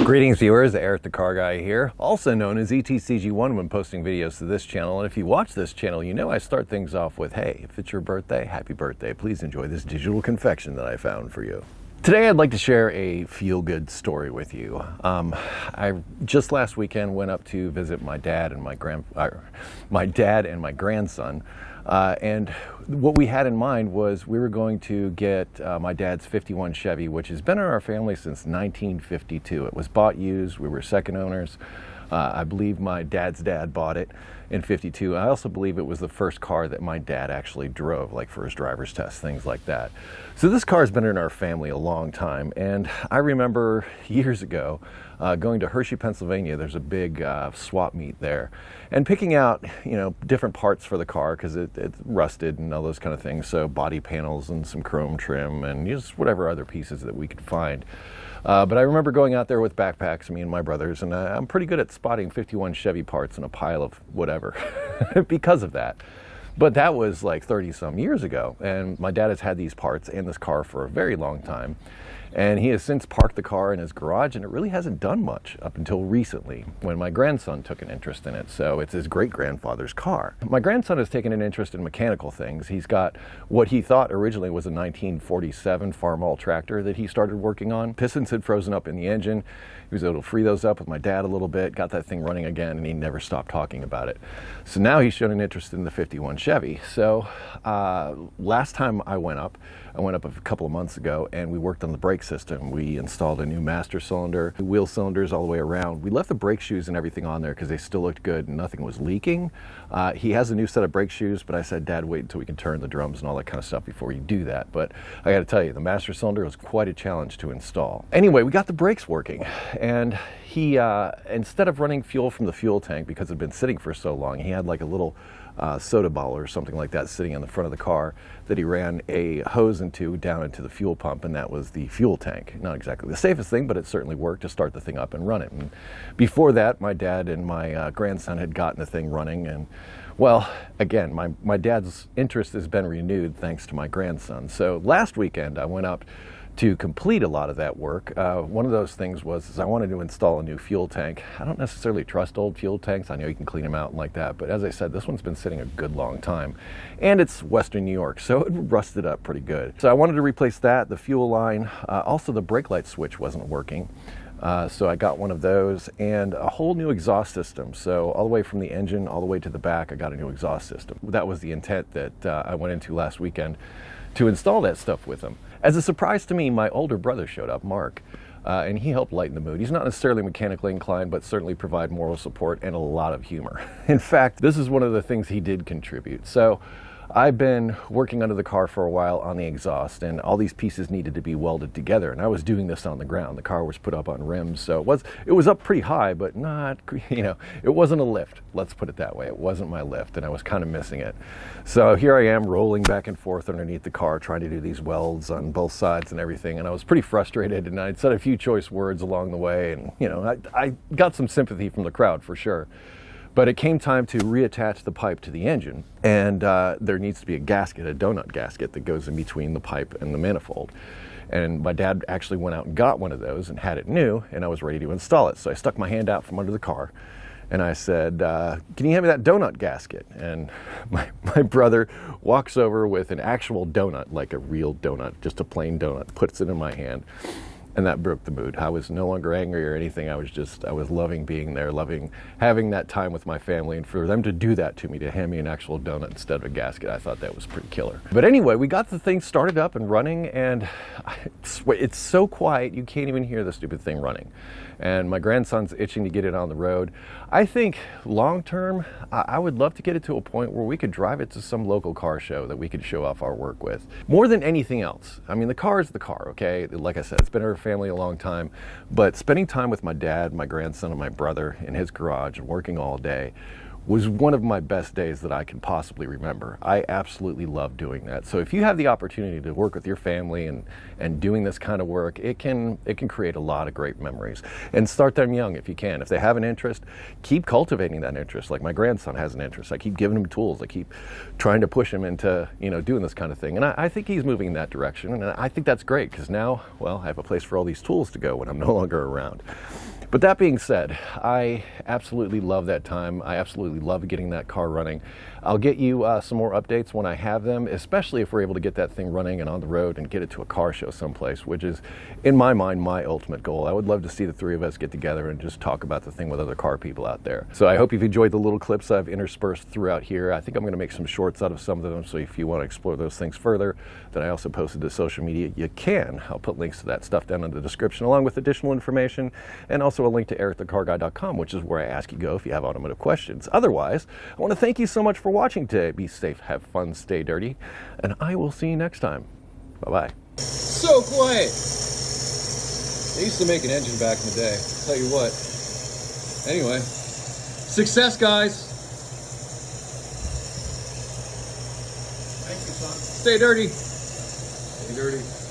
Greetings viewers, Eric the Car Guy here, also known as ETCG1 when posting videos to this channel. And if you watch this channel, you know I start things off with, hey, if it's your birthday, happy birthday. Please enjoy this digital confection that I found for you. Today I'd like to share a feel-good story with you. I just last weekend went up to visit my dad and my grandson. And what we had in mind was we were going to get my dad's 51 Chevy, which has been in our family since 1952. It was bought used. We were second owners. I believe my dad's dad bought it in 52. I also believe it was the first car that my dad actually drove, like for his driver's test, things like that. So this car has been in our family a long time. And I remember years ago going to Hershey, Pennsylvania. There's a big swap meet there, and picking out, different parts for the car because it's rusted and all those kind of things. So body panels and some chrome trim and just whatever other pieces that we could find. But I remember going out there with backpacks, me and my brothers, and I'm pretty good at spotting 51 Chevy parts in a pile of whatever because of that. But that was like 30 some years ago, and my dad has had these parts and this car for a very long time. And he has since parked the car in his garage, and it really hasn't done much up until recently when my grandson took an interest in it. So it's his great-grandfather's car. My grandson has taken an interest in mechanical things. He's got what he thought originally was a 1947 Farmall tractor that he started working on. Pistons had frozen up in the engine. He was able to free those up with my dad a little bit, got that thing running again, and he never stopped talking about it. So now he's shown an interest in the 51 Chevy. So last time I went up a couple of months ago, and we worked on the brake system. We installed a new master cylinder, wheel cylinders all the way around. We left the brake shoes and everything on there because they still looked good and nothing was leaking. He has a new set of brake shoes, but I said, Dad, wait until we can turn the drums and all that kind of stuff before you do that. But I got to tell you, the master cylinder was quite a challenge to install. Anyway, we got the brakes working, and he, instead of running fuel from the fuel tank because it had been sitting for so long, he had like a little soda bottle or something like that sitting on the front of the car that he ran a hose down into the fuel pump, and that was the fuel tank. Not exactly the safest thing, but it certainly worked to start the thing up and run it. And before that, my dad and my grandson had gotten the thing running, and well, again, my dad's interest has been renewed thanks to my grandson. So last weekend I went up to complete a lot of that work. One of those things was I wanted to install a new fuel tank. I don't necessarily trust old fuel tanks. I know you can clean them out and like that, but as I said, this one's been sitting a good long time, and it's Western New York, so it rusted up pretty good. So I wanted to replace that, the fuel line. Also, the brake light switch wasn't working. So I got one of those and a whole new exhaust system. So all the way from the engine all the way to the back, I got a new exhaust system. That was the intent that I went into last weekend to install that stuff with him. As a surprise to me, my older brother showed up, Mark, and he helped lighten the mood. He's not necessarily mechanically inclined, but certainly provide moral support and a lot of humor. In fact, this is one of the things he did contribute. So I've been working under the car for a while on the exhaust, and all these pieces needed to be welded together, and I was doing this on the ground. The car was put up on rims, so it was up pretty high, but not, it wasn't a lift. Let's put it that way. It wasn't my lift, and I was kind of missing it. So here I am rolling back and forth underneath the car, trying to do these welds on both sides and everything, and I was pretty frustrated, and I'd said a few choice words along the way, and I got some sympathy from the crowd for sure. But it came time to reattach the pipe to the engine, and there needs to be a gasket, a donut gasket that goes in between the pipe and the manifold. And my dad actually went out and got one of those and had it new, and I was ready to install it. So I stuck my hand out from under the car, and I said, can you hand me that donut gasket? And my brother walks over with an actual donut, like a real donut, just a plain donut, puts it in my hand. And that broke the mood. I was no longer angry or anything. I was loving being there, loving having that time with my family. And for them to do that to me, to hand me an actual donut instead of a gasket, I thought that was pretty killer. But anyway, we got the thing started up and running, and it's so quiet, you can't even hear the stupid thing running. And my grandson's itching to get it on the road. I think long term, I would love to get it to a point where we could drive it to some local car show that we could show off our work with. More than anything else. I mean, the car is the car, okay? Like I said, it's been in our family a long time, but spending time with my dad, my grandson, and my brother in his garage and working all day was one of my best days that I can possibly remember. I absolutely love doing that. So if you have the opportunity to work with your family and doing this kind of work, it can create a lot of great memories. And start them young if you can. If they have an interest, keep cultivating that interest. Like my grandson has an interest. I keep giving him tools. I keep trying to push him into doing this kind of thing. And I think he's moving in that direction. And I think that's great because now, well, I have a place for all these tools to go when I'm no longer around. But that being said, I absolutely love that time. I absolutely love getting that car running. I'll get you some more updates when I have them, especially if we're able to get that thing running and on the road and get it to a car show someplace, which is, in my mind, my ultimate goal. I would love to see the three of us get together and just talk about the thing with other car people out there. So I hope you've enjoyed the little clips I've interspersed throughout here. I think I'm going to make some shorts out of some of them, so if you want to explore those things further, that I also posted to social media, you can. I'll put links to that stuff down in the description, along with additional information, and also a link to ericthecarguy.com, which is where I ask you go if you have automotive questions. Otherwise, I want to thank you so much for watching today. Be safe, have fun, stay dirty, and I will see you next time. Bye-bye. So quiet. They used to make an engine back in the day. I'll tell you what. Anyway, success, guys. Thank you, son. Stay dirty. Stay dirty.